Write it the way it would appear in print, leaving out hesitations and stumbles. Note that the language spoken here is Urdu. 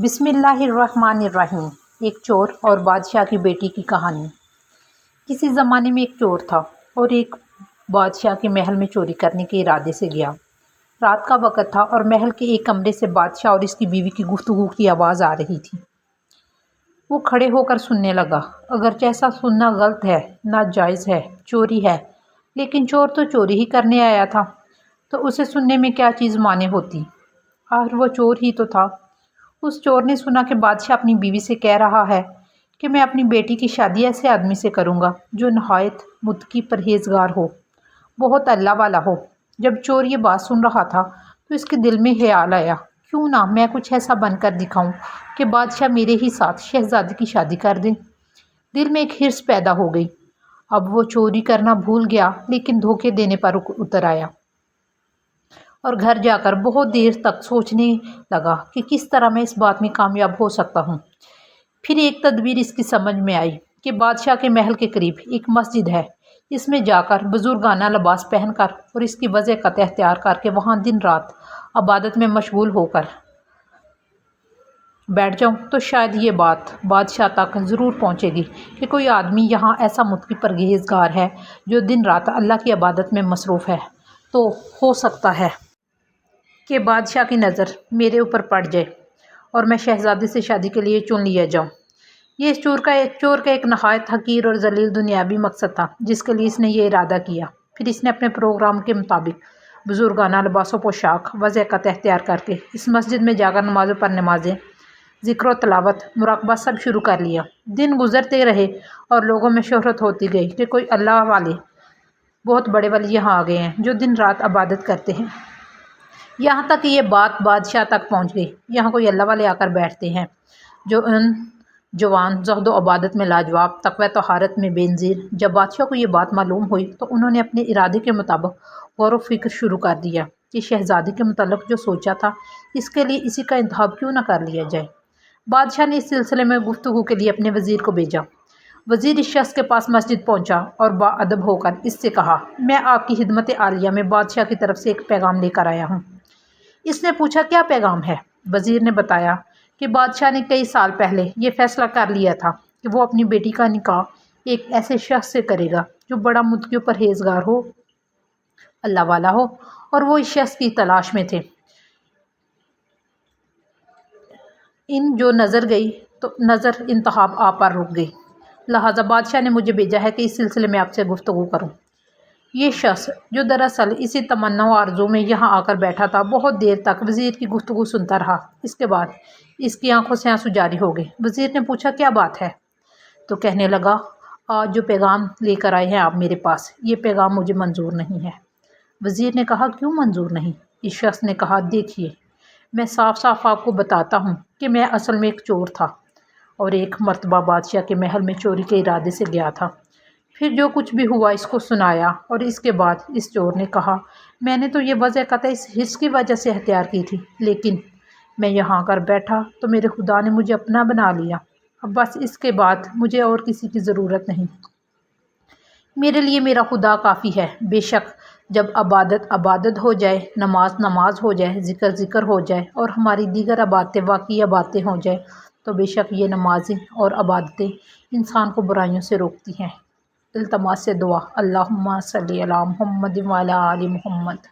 بسم اللہ الرحمن الرحیم۔ ایک چور اور بادشاہ کی بیٹی کی کہانی۔ کسی زمانے میں ایک چور تھا اور ایک بادشاہ کے محل میں چوری کرنے کے ارادے سے گیا۔ رات کا وقت تھا اور محل کے ایک کمرے سے بادشاہ اور اس کی بیوی کی گفتگو کی آواز آ رہی تھی۔ وہ کھڑے ہو کر سننے لگا۔ اگرچہ ایسا سننا غلط ہے، ناجائز ہے، چوری ہے، لیکن چور تو چوری ہی کرنے آیا تھا، تو اسے سننے میں کیا چیز مانے ہوتی؟ آخر وہ چور ہی تو تھا۔ اس چور نے سنا کہ بادشاہ اپنی بیوی سے کہہ رہا ہے کہ میں اپنی بیٹی کی شادی ایسے آدمی سے کروں گا جو نہایت متقی پرہیزگار ہو، بہت اللہ والا ہو۔ جب چور یہ بات سن رہا تھا تو اس کے دل میں خیال آیا، کیوں نہ میں کچھ ایسا بن کر دکھاؤں کہ بادشاہ میرے ہی ساتھ شہزادی کی شادی کر دے۔ دل میں ایک حرص پیدا ہو گئی۔ اب وہ چوری کرنا بھول گیا، لیکن دھوکے دینے پر اتر آیا اور گھر جا کر بہت دیر تک سوچنے لگا کہ کس طرح میں اس بات میں کامیاب ہو سکتا ہوں۔ پھر ایک تدبیر اس کی سمجھ میں آئی کہ بادشاہ کے محل کے قریب ایک مسجد ہے، اس میں جا کر بزرگانہ لباس پہن کر اور اس کی وضاحت اختیار کر کے وہاں دن رات عبادت میں مشغول ہو کر بیٹھ جاؤں تو شاید یہ بات بادشاہ تک ضرور پہنچے گی کہ کوئی آدمی یہاں ایسا متقی پرہیزگار ہے جو دن رات اللہ کی عبادت میں مصروف ہے، تو ہو سکتا ہے کہ بادشاہ کی نظر میرے اوپر پڑ جائے اور میں شہزادی سے شادی کے لیے چن لیا جاؤں۔ یہ اس چور کا ایک نہایت حقیر اور ذلیل دنیاوی مقصد تھا جس کے لیے اس نے یہ ارادہ کیا۔ پھر اس نے اپنے پروگرام کے مطابق بزرگانہ لباس و پوشاک وضاحت اختیار کر کے اس مسجد میں جا کر نمازوں پر نمازیں، ذکر و تلاوت، مراقبہ سب شروع کر لیا۔ دن گزرتے رہے اور لوگوں میں شہرت ہوتی گئی کہ کوئی اللہ والے بہت بڑے ولی یہاں آ گئے ہیں جو دن رات عبادت کرتے ہیں۔ یہاں تک کہ یہ بات بادشاہ تک پہنچ گئی، یہاں کوئی اللہ والے آ کر بیٹھتے ہیں جو ان جوان زہد و عبادت میں لاجواب، تقوی طہارت میں بے نظیر۔ جب بادشاہ کو یہ بات معلوم ہوئی تو انہوں نے اپنے ارادے کے مطابق غور و فکر شروع کر دیا کہ شہزادی کے متعلق جو سوچا تھا اس کے لیے اسی کا انتخاب کیوں نہ کر لیا جائے۔ بادشاہ نے اس سلسلے میں گفتگو کے لیے اپنے وزیر کو بھیجا۔ وزیر اس شخص کے پاس مسجد پہنچا اور باادب ہو کر اس سے کہا، میں آپ کی خدمت عالیہ میں بادشاہ کی طرف سے ایک پیغام لے کر آیا ہوں۔ اس نے پوچھا، کیا پیغام ہے؟ وزیر نے بتایا کہ بادشاہ نے کئی سال پہلے یہ فیصلہ کر لیا تھا کہ وہ اپنی بیٹی کا نکاح ایک ایسے شخص سے کرے گا جو بڑا متقی و پرہیزگار ہو، اللہ والا ہو، اور وہ اس شخص کی تلاش میں تھے۔ ان جو نظر گئی تو نظر انتخاب آپ پر رک گئی، لہٰذا بادشاہ نے مجھے بھیجا ہے کہ اس سلسلے میں آپ سے گفتگو کروں۔ یہ شخص جو دراصل اسی تمنا و آرزو میں یہاں آ کر بیٹھا تھا بہت دیر تک وزیر کی گفتگو سنتا رہا۔ اس کے بعد اس کی آنکھوں سے آنسو جاری ہو گئے۔ وزیر نے پوچھا، کیا بات ہے؟ تو کہنے لگا، آج جو پیغام لے کر آئے ہیں آپ میرے پاس، یہ پیغام مجھے منظور نہیں ہے۔ وزیر نے کہا، کیوں منظور نہیں؟ اس شخص نے کہا، دیکھیے، میں صاف صاف آپ کو بتاتا ہوں کہ میں اصل میں ایک چور تھا اور ایک مرتبہ بادشاہ کے محل میں چوری کے ارادے سے گیا تھا۔ پھر جو کچھ بھی ہوا اس کو سنایا اور اس کے بعد اس چور نے کہا، میں نے تو یہ وضع قطع اس حرص کی وجہ سے اختیار کی تھی، لیکن میں یہاں کر بیٹھا تو میرے خدا نے مجھے اپنا بنا لیا۔ اب بس اس کے بعد مجھے اور کسی کی ضرورت نہیں۔ میرے لیے میرا خدا کافی ہے۔ بے شک جب عبادت عبادت ہو جائے، نماز نماز ہو جائے، ذکر ذکر ہو جائے اور ہماری دیگر عبادتیں واقعی عبادتیں ہو جائے، تو بے شک یہ نمازیں اور عبادتیں انسان کو برائیوں سے روکتی ہیں۔ التماس سے دعا، اللہم صلی علی محمد وعلی آل محمد۔